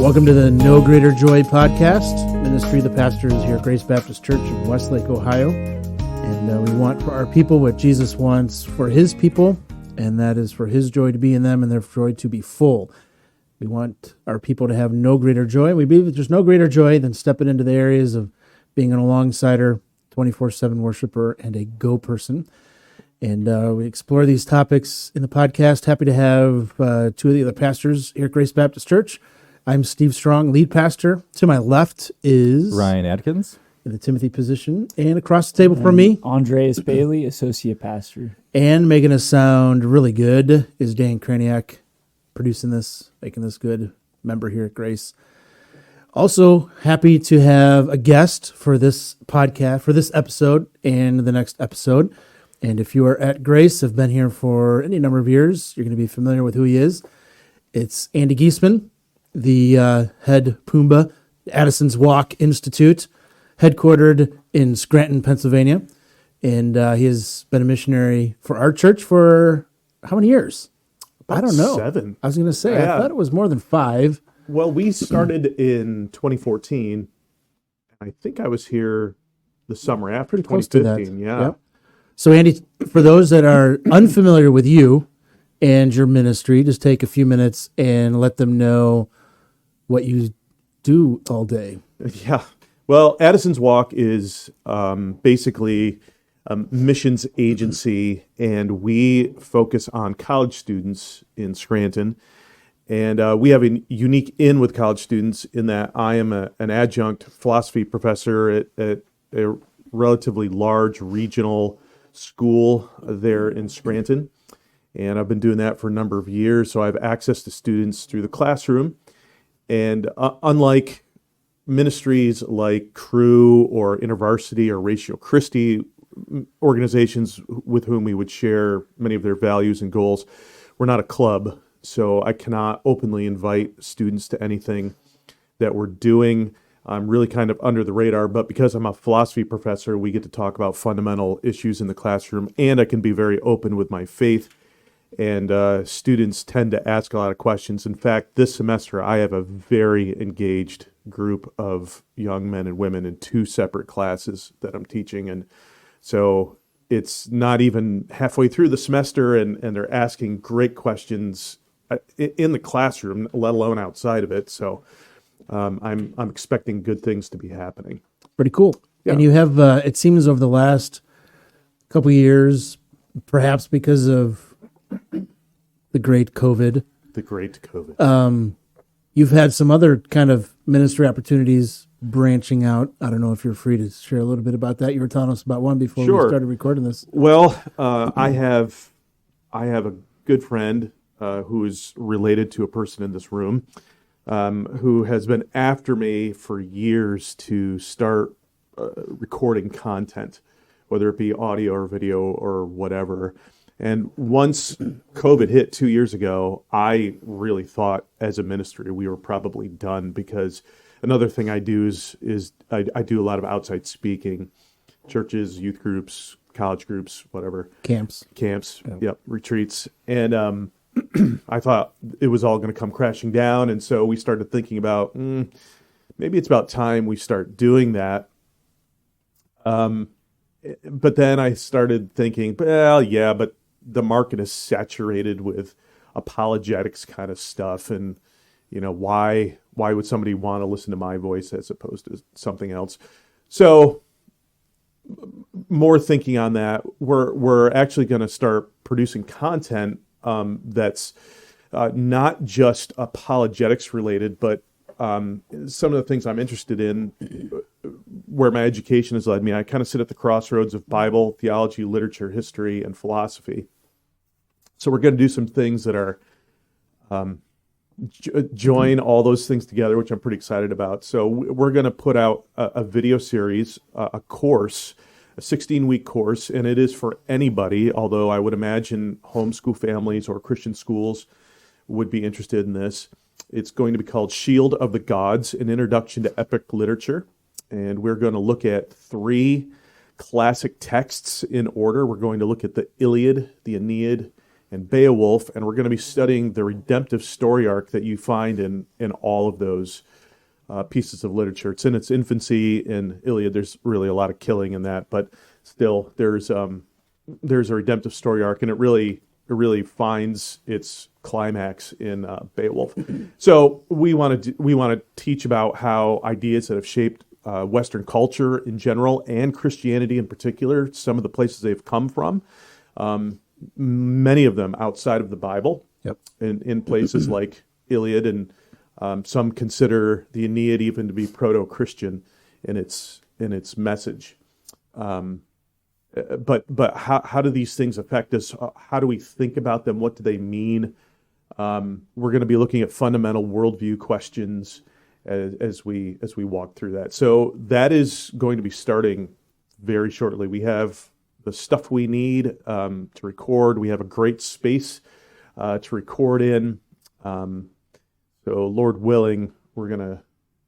Welcome to the No Greater Joy podcast. Ministry of the pastors here at Grace Baptist Church in Westlake, Ohio. And we want for our people what Jesus wants for his people, and that is for his joy to be in them and their joy to be full. We want our people to have no greater joy. We believe that there's no greater joy than stepping into the areas of being an alongside-er, 24/7 worshiper, and a go person. And we explore these topics in the podcast. Happy to have two of the other pastors here at Grace Baptist Church. I'm Steve Strong, lead pastor. To my left is Ryan Adkins in the Timothy position. And across the table from me, Andreas Bailey, associate pastor. And making us sound really good is Dan Kraniak, producing this, making this good, member here at Grace. Also, happy to have a guest for this podcast, for this episode and the next episode. And if you are at Grace, have been here for any number of years, you're going to be familiar with who he is. It's Andy Giessman, the head Pumbaa, Addisons Walk Institute, headquartered in Scranton, Pennsylvania. And he has been a missionary for our church for how many years? About I don't know. 7. I was going to say, Yeah. I thought it was more than 5. Well, we started in 2014. I think I was here the summer after Close to that. 2015. Yeah. Yep. So, Andy, for those that are unfamiliar with you and your ministry, just take a few minutes and let them know what you do all day. Yeah. Well, Addisons Walk is basically a missions agency, and we focus on college students in Scranton. And we have a unique in with college students in that I am an adjunct philosophy professor at a relatively large regional school there in Scranton. And I've been doing that for a number of years, so I have access to students through the classroom. And unlike ministries like Cru or InterVarsity or Ratio Christi, organizations with whom we would share many of their values and goals, we're not a club. So I cannot openly invite students to anything that we're doing. I'm really kind of under the radar, but because I'm a philosophy professor, we get to talk about fundamental issues in the classroom, and I can be very open with my faith. And students tend to ask a lot of questions. In fact, this semester, I have a very engaged group of young men and women in 2 separate classes that I'm teaching. And so it's not even halfway through the semester, and they're asking great questions in the classroom, let alone outside of it. So I'm expecting good things to be happening. Pretty cool. Yeah. And you have, it seems over the last couple of years, perhaps because of the great COVID. The great COVID. You've had some other kind of ministry opportunities branching out. I don't know if you're free to share a little bit about that. You were telling us about one before Sure. we started recording this. Well, I have a good friend who is related to a person in this room who has been after me for years to start recording content, whether it be audio or video or whatever. And once COVID hit 2 years ago, I really thought as a ministry we were probably done, because another thing I do is I do a lot of outside speaking, churches, youth groups, college groups, whatever. Camps. Yep, retreats. And I thought it was all going to come crashing down. And so we started thinking about, maybe it's about time we start doing that. But then I started thinking, well, yeah, but the market is saturated with apologetics kind of stuff. And, you know, why would somebody want to listen to my voice as opposed to something else? So more thinking on that, we're actually going to start producing content that's not just apologetics related, but some of the things I'm interested in, where my education has led me. I kind of sit at the crossroads of Bible, theology, literature, history, and philosophy. So we're going to do some things that are join all those things together, which I'm pretty excited about. So we're going to put out a video series, a course, a 16-week course, and it is for anybody, although I would imagine homeschool families or Christian schools would be interested in this. It's going to be called Shield of the Gods, an Introduction to Epic Literature. And we're going to look at 3 classic texts in order. We're going to look at the Iliad, the Aeneid, and Beowulf, and we're going to be studying the redemptive story arc that you find in all of those pieces of literature. It's in its infancy in Iliad. There's really a lot of killing in that, but still, there's a redemptive story arc, and it really finds its climax in Beowulf. So we want to teach about how ideas that have shaped Western culture in general and Christianity in particular, some of the places they've come from, many of them outside of the Bible, in places like Iliad, and some consider the Aeneid even to be proto-Christian in its message. But how do these things affect us? How do we think about them? What do they mean? We're going to be looking at fundamental worldview questions as we walk through that. So that is going to be starting very shortly. We have the stuff we need to record. We have a great space to record in. So Lord willing, we're going to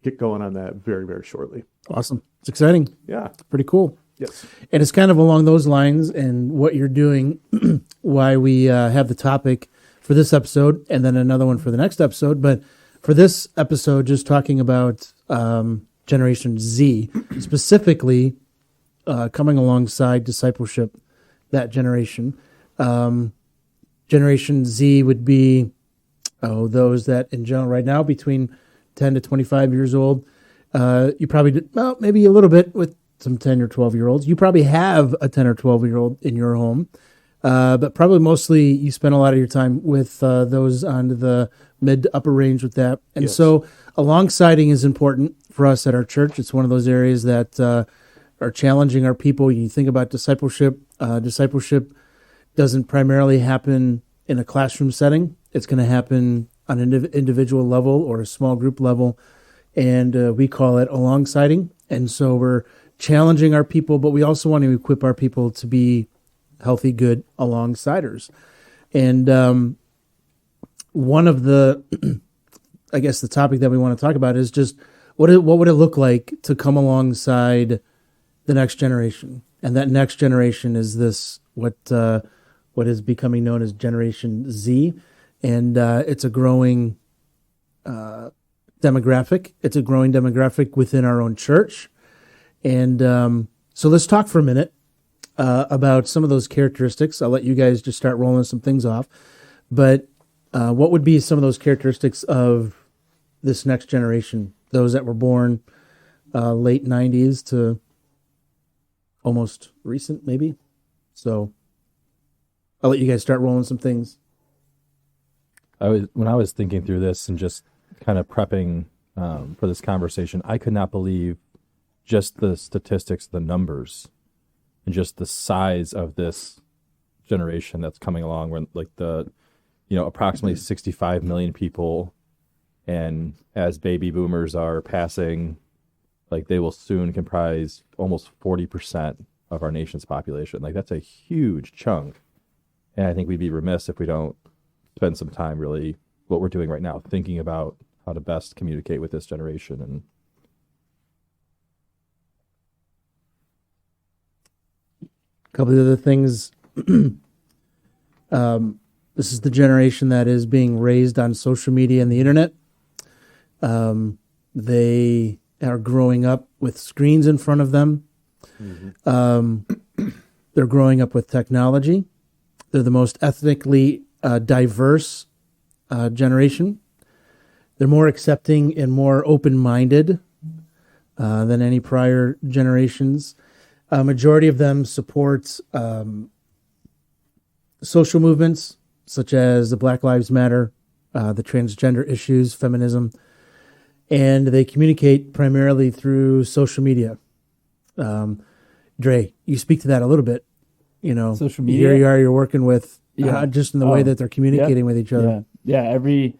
get going on that very, very shortly. Awesome. It's exciting. Yeah. Pretty cool. Yes. And it's kind of along those lines and what you're doing, why we have the topic for this episode and then another one for the next episode. But for this episode, just talking about Generation Z, specifically coming alongside discipleship, that generation. Generation Z would be those that in general right now between 10 to 25 years old. You probably did, well, maybe a little bit with some 10 or 12-year-olds. You probably have a 10 or 12-year-old in your home, but probably mostly you spend a lot of your time with those on the mid to upper range with that. And Yes. so alongsiding is important for us at our church. It's one of those areas that are challenging our people. You think about discipleship. Discipleship doesn't primarily happen in a classroom setting. It's going to happen on an individual level or a small group level, and we call it alongsiding. And so we're challenging our people, but we also want to equip our people to be healthy, good alongsiders. And one of the, I guess the topic that we want to talk about is just what would it look like to come alongside the next generation? And that next generation is this, what is becoming known as Generation Z. And it's a growing demographic. It's a growing demographic within our own church. And so let's talk for a minute about some of those characteristics. I'll let you guys just start rolling some things off. But what would be some of those characteristics of this next generation, those that were born late 90s to almost recent, maybe? So I'll let you guys start rolling some things. When I was thinking through this and just kind of prepping for this conversation, I could not believe just the statistics, the numbers, and just the size of this generation that's coming along. When like approximately 65 million people, and as baby boomers are passing, like they will soon comprise almost 40% of our nation's population. Like that's a huge chunk, and I think we'd be remiss if we don't spend some time really what we're doing right now, thinking about how to best communicate with this generation. And a couple of other things. This is the generation that is being raised on social media and the internet. They are growing up with screens in front of them. Mm-hmm. They're growing up with technology. They're the most ethnically diverse generation. They're more accepting and more open-minded than any prior generations. A majority of them support social movements such as the Black Lives Matter, the transgender issues, feminism, and they communicate primarily through social media. Dre, you speak to that a little bit. Social media. Here you are, you're working with just in the way that they're communicating with each other. Yeah. Every,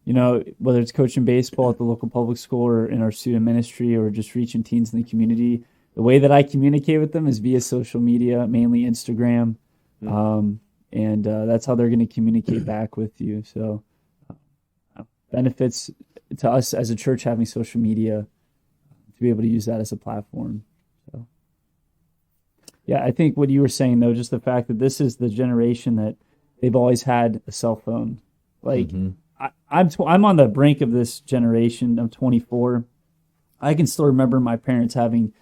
whether it's coaching baseball at the local public school or in our student ministry or just reaching teens in the community, the way that I communicate with them is via social media, mainly Instagram. And that's how they're going to communicate back with you. So benefits to us as a church having social media to be able to use that as a platform. So yeah, I think what you were saying though, just the fact that this is the generation that they've always had a cell phone. Like I'm on the brink of this generation. I'm 24. I can still remember my parents having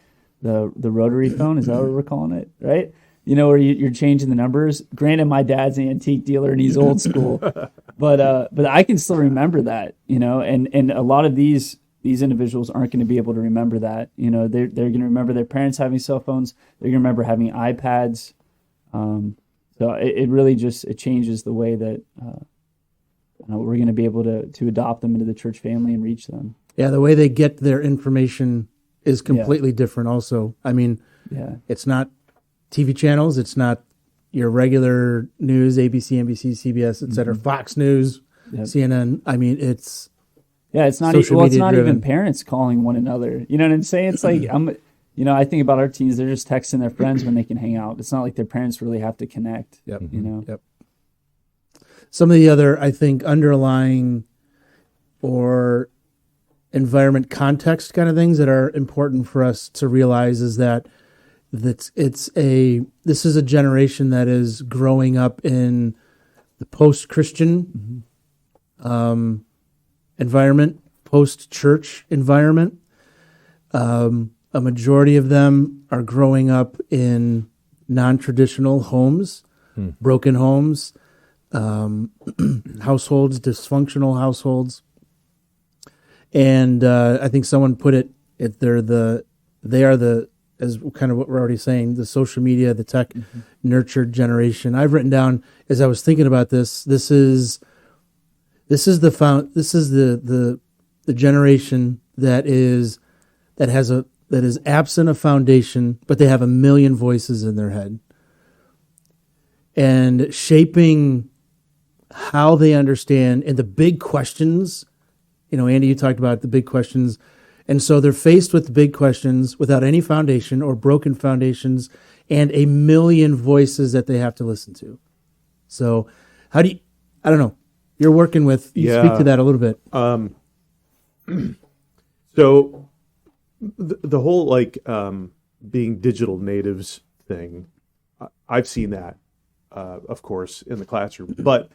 the rotary phone. Is that what we're calling it, right? You know, where you're changing the numbers. Granted, my dad's an antique dealer and he's old school, but I can still remember that. You know, and a lot of these individuals aren't going to be able to remember that. You know, they're going to remember their parents having cell phones. They're going to remember having iPads. So it really just it changes the way that we're going to be able to adopt them into the church family and reach them. Yeah, the way they get their information is completely different also. I mean, it's not TV channels. It's not your regular news, ABC, NBC, CBS, et cetera, Fox News, CNN. I mean, it's it's not social media it's not driven. even parents calling one another. You know what I'm saying? It's like I think about our teens. They're just texting their friends when they can hang out. It's not like their parents really have to connect. Yep. You know. Yep. Some of the other, I think, underlying or environment context kind of things that are important for us to realize is that this is a generation that is growing up in the post-Christian environment, post-church environment. A majority of them are growing up in non-traditional homes, broken homes, households, dysfunctional households. And I think someone put it, they are the, as kind of what we're already saying, the social media, the tech nurtured generation. I've written down as I was thinking about this is the generation that is absent of foundation, but they have a million voices in their head. And shaping how they understand and the big questions. You know, Andy, you talked about the big questions. And so they're faced with the big questions without any foundation or broken foundations and a million voices that they have to listen to. So how do you, I don't know, you're working with, you speak to that a little bit. So the whole being digital natives thing, I've seen that, of course, in the classroom. But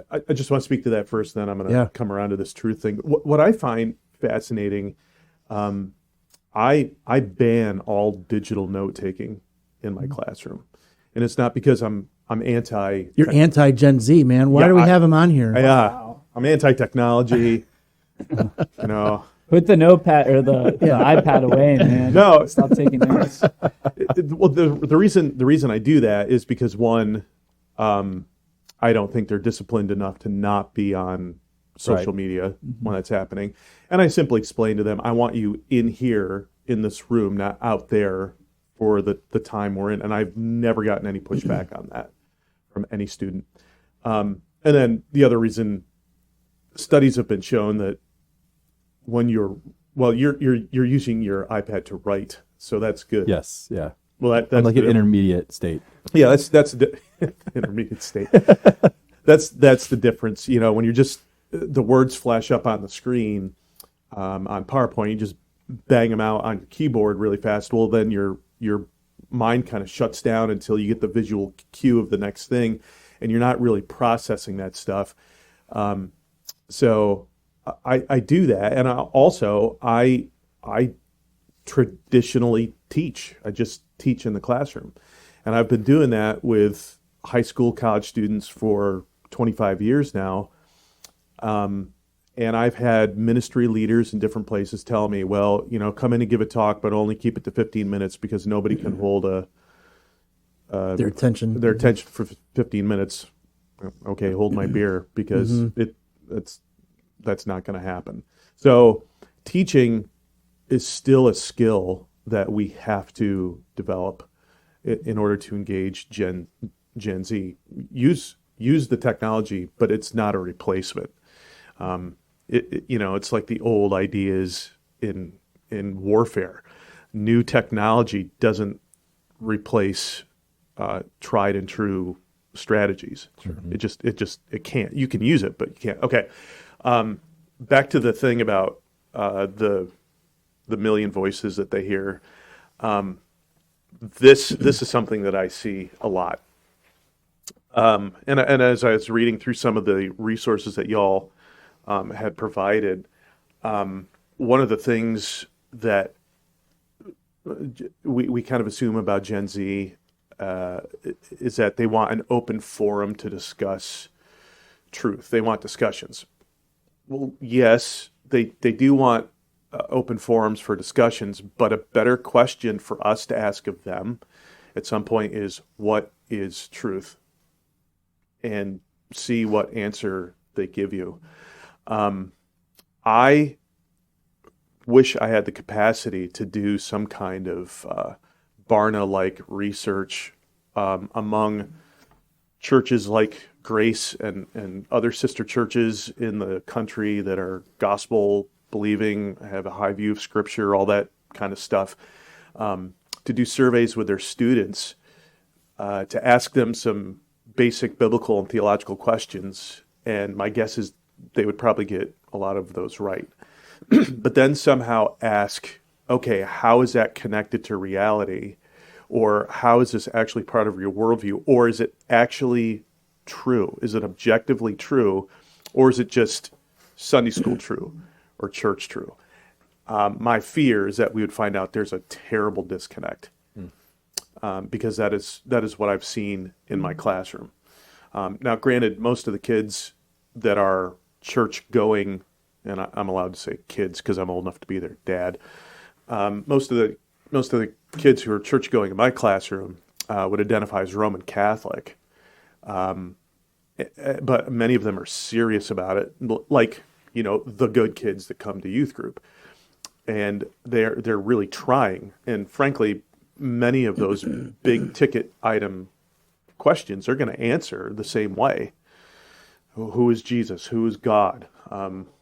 I just want to speak to that first, then I'm going to come around to this truth thing. What I find fascinating, I ban all digital note taking in my classroom, and it's not because I'm anti. You're anti Gen Z, man. Why do we have him on here? I'm anti technology. You know. Put the notepad or the iPad away, man. No, stop taking notes. Well, the reason I do that is because one, I don't think they're disciplined enough to not be on social media when that's happening. And I simply explain to them, I want you in here in this room, not out there for the time we're in. And I've never gotten any pushback on that from any student. And then the other reason, studies have been shown that when you're using your iPad to write, so that's good. Yes, yeah. Well, that's like an intermediate state. Yeah, that's the intermediate state. That's the difference. You know, when you're just the words flash up on the screen on PowerPoint, you just bang them out on your keyboard really fast. Well, then your mind kind of shuts down until you get the visual cue of the next thing, and you're not really processing that stuff. So I do that, and I traditionally teach. I just teach in the classroom, and I've been doing that with high school, college students for 25 years now. And I've had ministry leaders in different places tell me, well, you know, come in and give a talk, but only keep it to 15 minutes because nobody can hold their attention for 15 minutes. Okay, hold my beer, because that's not going to happen. So teaching is still a skill that we have to develop in order to engage Gen Z. Use the technology, but it's not a replacement. It's like the old ideas in warfare. New technology doesn't replace tried and true strategies. Sure. It can't. You can use it, but you can't. Okay. Back to the thing about the million voices that they hear. This is something that I see a lot. And as I was reading through some of the resources that y'all had provided, one of the things that we kind of assume about Gen Z is that they want an open forum to discuss truth. They want discussions. Well, yes, they do want open forums for discussions, but a better question for us to ask of them at some point is, what is truth? And see what answer they give you. I wish I had the capacity to do some kind of Barna-like research among churches like Grace and other sister churches in the country that are gospel believing, have a high view of Scripture, all that kind of stuff, to do surveys with their students, to ask them some basic biblical and theological questions, and my guess is they would probably get a lot of those right. But then somehow ask, okay, how is that connected to reality? Or how is this actually part of your worldview? Or is it actually true? Is it objectively true? Or is it just Sunday school true or church true? My fear is that we would find out there's a terrible disconnect. Because that is what I've seen in my classroom. Now, granted, most of the kids that are church going, and I'm allowed to say kids because I'm old enough to be their dad. Most of the kids who are church going in my classroom would identify as Roman Catholic, but many of them are serious about it, like the good kids that come to youth group, and they're really trying. And frankly, many of those big ticket item questions are going to answer the same way. Who is Jesus? Who is God?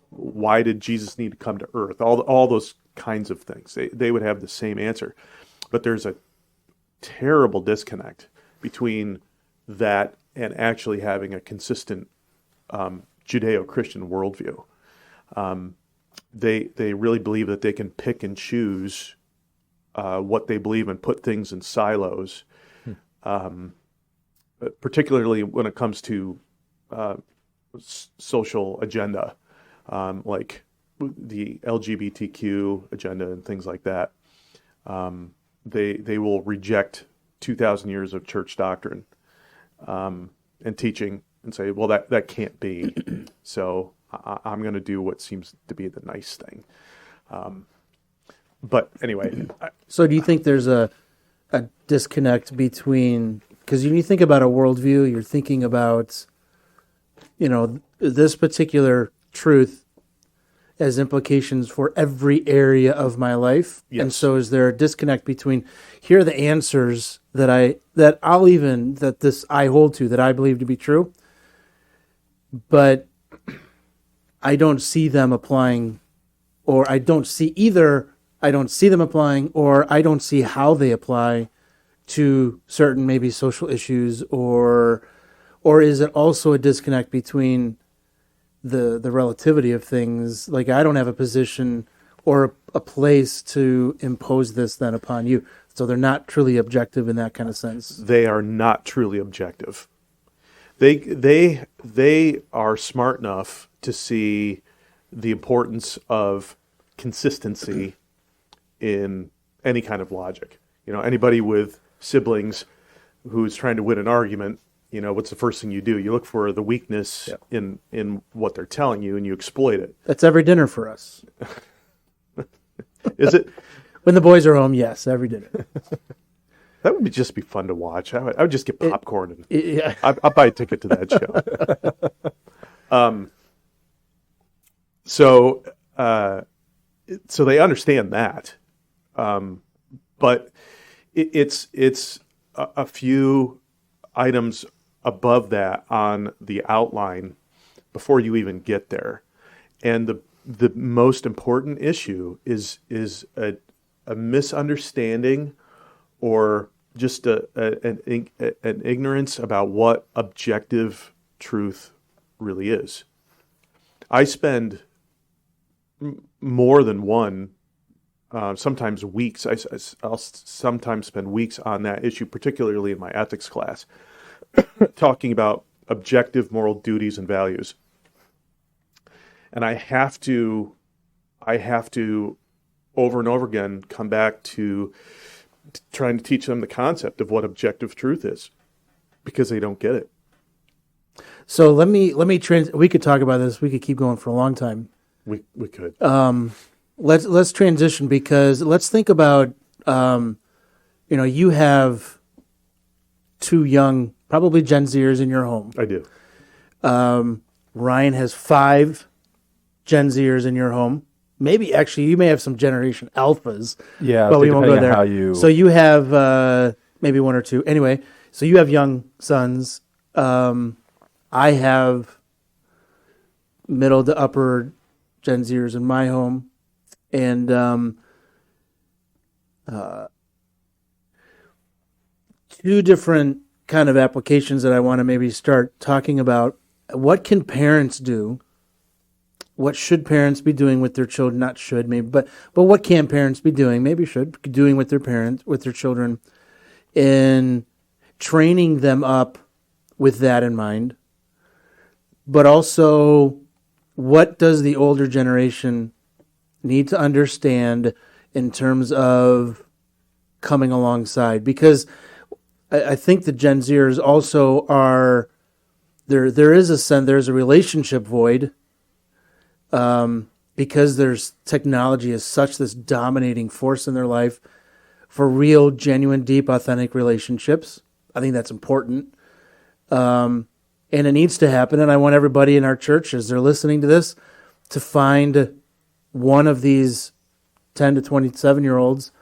Why did Jesus need to come to earth? All those kinds of things. They would have the same answer. But there's a terrible disconnect between that and actually having a consistent Judeo-Christian worldview. They really believe that they can pick and choose what they believe and put things in silos, particularly when it comes to social agenda, like the LGBTQ agenda and things like that. They will reject 2,000 years of church doctrine and teaching and say, well, that can't be. So I'm going to do what seems to be the nice thing. But anyway. So do you think there's a disconnect between, because when you think about a worldview, you're thinking about, this particular truth as implications for every area of my life. Yes. And so is there a disconnect between, here are the answers that I hold to, that I believe to be true, but I don't see them applying, or I don't see them applying, or I don't see how they apply to certain maybe social issues, or is it also a disconnect between the relativity of things? Like, I don't have a position or a place to impose this then upon you. So they're not truly objective in that kind of sense. They are not truly objective. They are smart enough to see the importance of consistency in any kind of logic. Anybody with siblings who's trying to win an argument, what's the first thing you do? You look for the weakness in what they're telling you, and you exploit it. That's every dinner for us. Is it? When the boys are home, yes, every dinner. That would just be fun to watch. I would just get popcorn and I'll buy a ticket to that show. So they understand that, but it's a few items above that on the outline before you even get there, and the most important issue is a misunderstanding or just an ignorance about what objective truth really is. I spend more than one, sometimes weeks. I'll sometimes spend weeks on that issue, particularly in my ethics class. talking about objective moral duties and values. And I have to over and over again come back to trying to teach them the concept of what objective truth is, because they don't get it. So let me we could talk about this. We could keep going for a long time. We could. Let's transition, because let's think about you have two young, probably Gen Zers in your home. I do. Ryan has 5 Gen Zers in your home. Maybe actually you may have some Generation Alphas. Yeah, but we won't go there. How you... So you have maybe 1 or 2. Anyway, so you have young sons. I have middle to upper Gen Zers in my home, and two different kind of applications that I want to maybe start talking about. What can parents do? What should parents be doing with their children? Not should, maybe, but what can parents be doing? Maybe should doing with their children, in training them up with that in mind. But also, what does the older generation need to understand in terms of coming alongside? Because I think the Gen Zers also are there. There's a relationship void, because there's technology is such this dominating force in their life for real, genuine, deep, authentic relationships. I think that's important. And it needs to happen. And I want everybody in our church, as they're listening to this, to find one of these 10 to 27-year-olds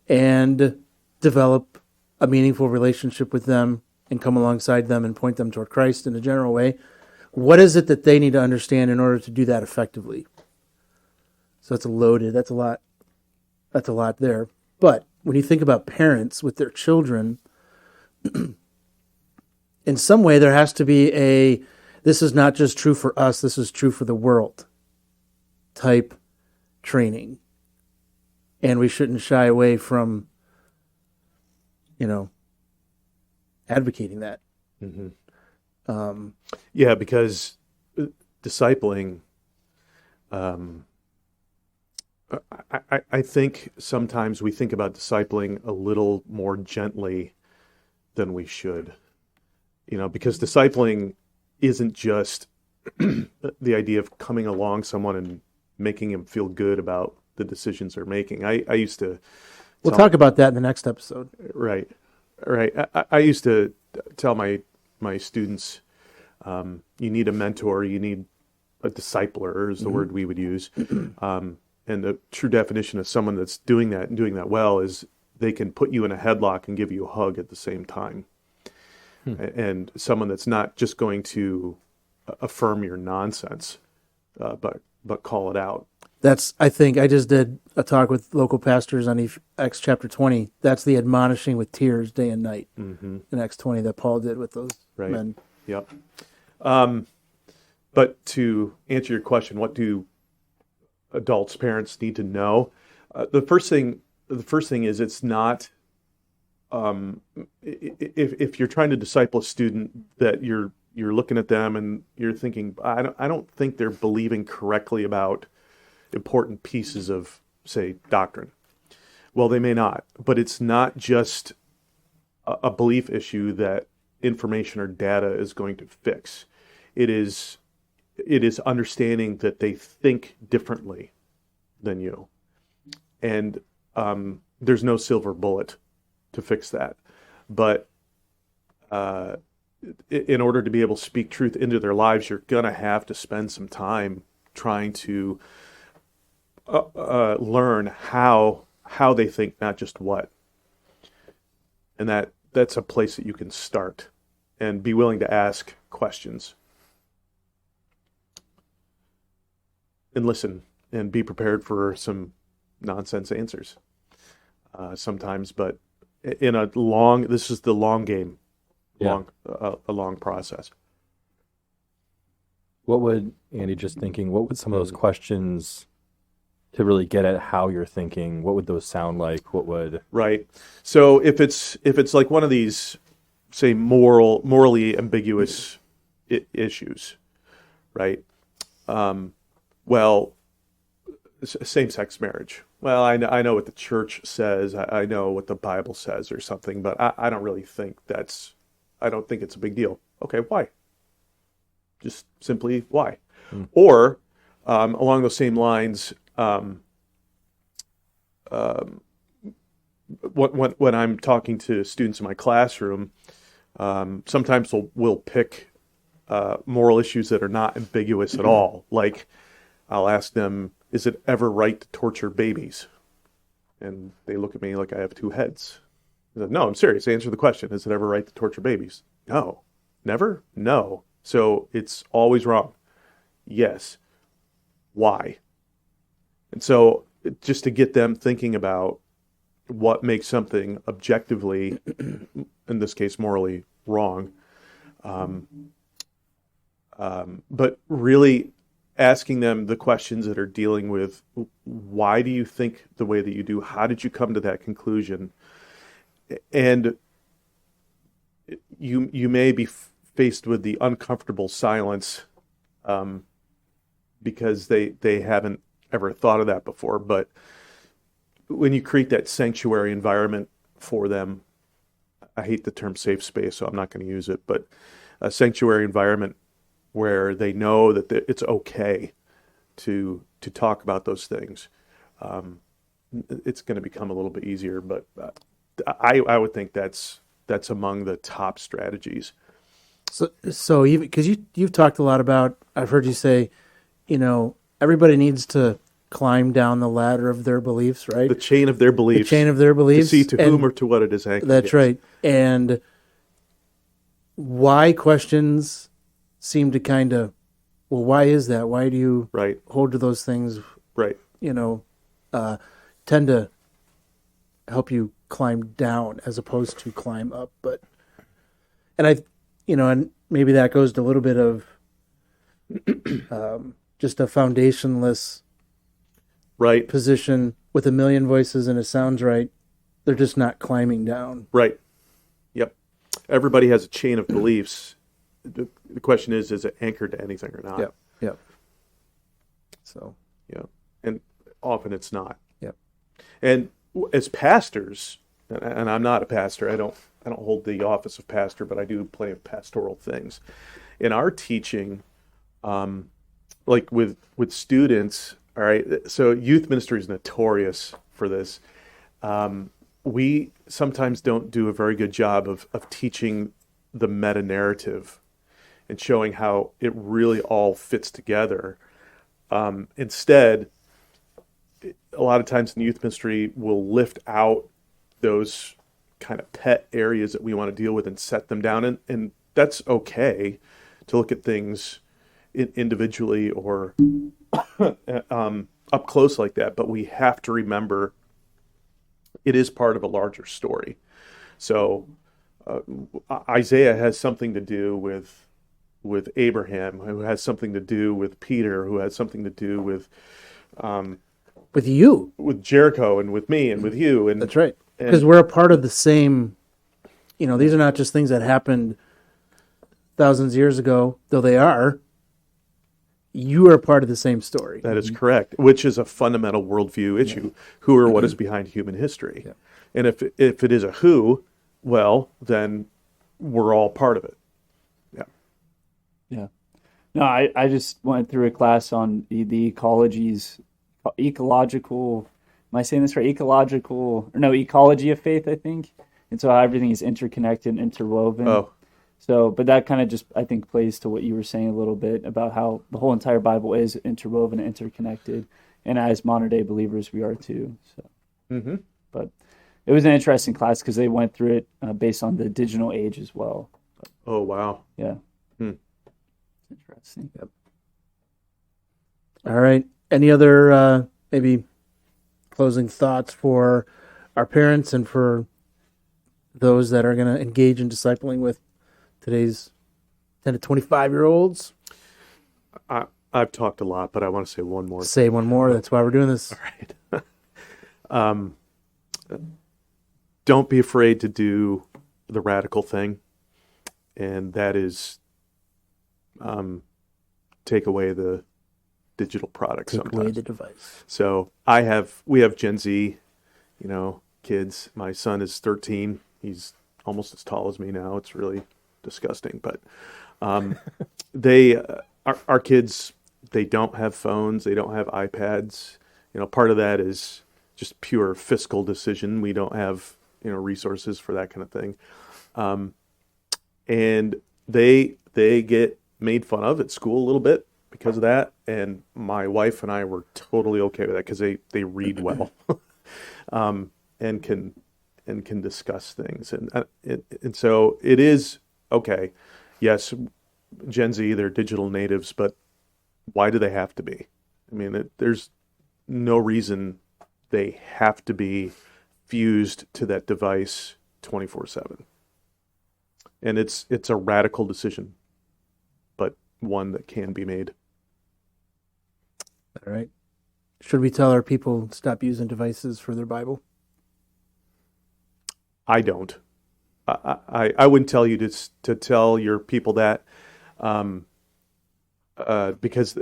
and develop a meaningful relationship with them and come alongside them and point them toward Christ in a general way. What is it that they need to understand in order to do that effectively? So that's a lot there. But when you think about parents with their children, in some way there has to be this is not just true for us, this is true for the world type training. And we shouldn't shy away from, advocating that. Mm-hmm. Yeah, because discipling, I think sometimes we think about discipling a little more gently than we should. Because discipling isn't just the idea of coming along someone and making him feel good about the decisions they're making. I used to... We'll talk about that in the next episode. Right. I used to tell my students, you need a mentor, you need a discipler, is the word we would use. And the true definition of someone that's doing that and doing that well is they can put you in a headlock and give you a hug at the same time. And someone that's not just going to affirm your nonsense, but call it out. I think I just did a talk with local pastors on Acts chapter 20. That's the admonishing with tears day and night in Acts 20 that Paul did with those men. Yep. But to answer your question, what do adults, parents need to know? The first thing is, it's not... if you're trying to disciple a student, that you're looking at them and you're thinking, I don't think they're believing correctly about important pieces of, say, doctrine. Well, they may not, but it's not just a belief issue that information or data is going to fix. It is understanding that they think differently than you, and there's no silver bullet to fix that. But in order to be able to speak truth into their lives, you're going to have to spend some time trying to learn how they think, not just what. And that's a place that you can start, and be willing to ask questions and listen and be prepared for some nonsense answers sometimes, but this is the long game, a long process. What would, Andy, just thinking, what would some of those questions to really get at how you're thinking, what would those sound like? What would... Right. So if it's like one of these say, morally ambiguous issues, right? Well, same-sex marriage. Well, I know what the church says. I know what the Bible says or something, but I don't really think I don't think it's a big deal. Okay, why? Just simply why? Or along those same lines, when I'm talking to students in my classroom, sometimes we'll pick moral issues that are not ambiguous at all. Like, I'll ask them, is it ever right to torture babies? And they look at me like I have two heads. I said, no, I'm serious. Answer the question. Is it ever right to torture babies? No. Never? No. So it's always wrong. Yes. Why? And so just to get them thinking about what makes something objectively, in this case morally, wrong, but really asking them the questions that are dealing with, why do you think the way that you do? How did you come to that conclusion? And you may be faced with the uncomfortable silence because they haven't ever thought of that before. But when you create that sanctuary environment for them, I hate the term safe space, so I'm not going to use it, but a sanctuary environment where they know that it's okay to talk about those things, it's going to become a little bit easier. But I would think that's among the top strategies. So even because you've talked a lot about, I've heard you say, everybody needs to climb down the ladder of their beliefs, right? The chain of their beliefs. The chain of their beliefs. To see to whom or to what it is anchored. That's right. And why questions seem to kind of, well, why is that? Why do you hold to those things? Right. Tend to help you climb down as opposed to climb up. And maybe that goes to a little bit of just a foundationless position with a million voices and it sounds right. They're just not climbing down. Right. Yep. Everybody has a chain of beliefs. The question is it anchored to anything or not? Yep. So. Yeah. And often it's not. Yep. And as pastors, and I'm not a pastor, I don't hold the office of pastor, but I do plenty of pastoral things. In our teaching, like with students, all right, so youth ministry is notorious for this. We sometimes don't do a very good job of teaching the meta-narrative and showing how it really all fits together. Instead, a lot of times in youth ministry, we'll lift out those kind of pet areas that we want to deal with and set them down. And that's okay to look at things individually or up close like that. But we have to remember it is part of a larger story. So Isaiah has something to do with Abraham, who has something to do with Peter, who has something to do with you, with Jericho, and with me, and with you. And that's right, because we're a part of the same. These are not just things that happened thousands of years ago, though they are. You are part of the same story. That is correct, which is a fundamental worldview issue. Who or what is behind human history? Yeah. And if it is a who, well, then we're all part of it. Yeah. Yeah. No, I just went through a class on the ecological, am I saying this right? Ecology of faith, I think. And so how everything is interconnected and interwoven. Oh. So, but that kind of just, I think, plays to what you were saying a little bit about how the whole entire Bible is interwoven and interconnected. And as modern day believers, we are too. So, But it was an interesting class because they went through it based on the digital age as well. But, oh, wow. Yeah. Interesting. Yep. All right. Any other maybe closing thoughts for our parents and for those that are going to engage in discipling with today's 10 to 25-year-olds? I've talked a lot, but I want to say one more. Say one more. That's why we're doing this. All right. Don't be afraid to do the radical thing. and that is take away the digital product Take sometimes. away the device. So we have Gen Z, kids. My son is 13. He's almost as tall as me now. It's really disgusting, but our kids, they don't have phones. They don't have iPads. Part of that is just pure fiscal decision. We don't have, resources for that kind of thing. And they get made fun of at school a little bit because of that. And my wife and I were totally okay with that because they read well, and can discuss things. And so it is okay. Yes, Gen Z, they're digital natives, but why do they have to be? I mean, there's no reason they have to be fused to that device 24/7. And it's a radical decision, but one that can be made. All right. Should we tell our people to stop using devices for their Bible? I don't. I wouldn't tell you to tell your people that, because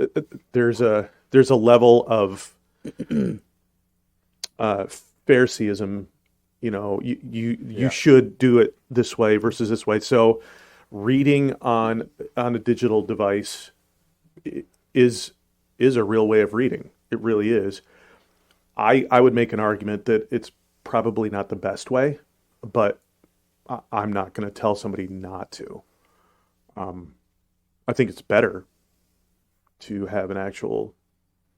there's a level of Phariseeism. You should do it this way versus this way. So reading on a digital device is a real way of reading. It really is. I would make an argument that it's probably not the best way, but I'm not going to tell somebody not to. I think it's better to have an actual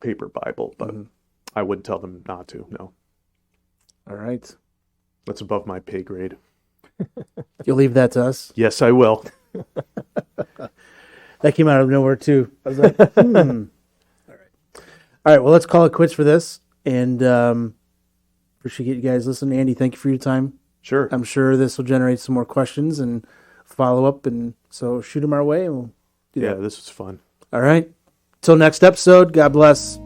paper Bible, but I wouldn't tell them not to. No. All right. That's above my pay grade. You'll leave that to us? Yes, I will. That came out of nowhere, too. I was like, All right, well, let's call it quits for this. And appreciate you guys listening. Andy, thank you for your time. Sure. I'm sure this will generate some more questions and follow-up. And so shoot them our way, and we'll do that. Yeah, this was fun. All right. Till next episode, God bless.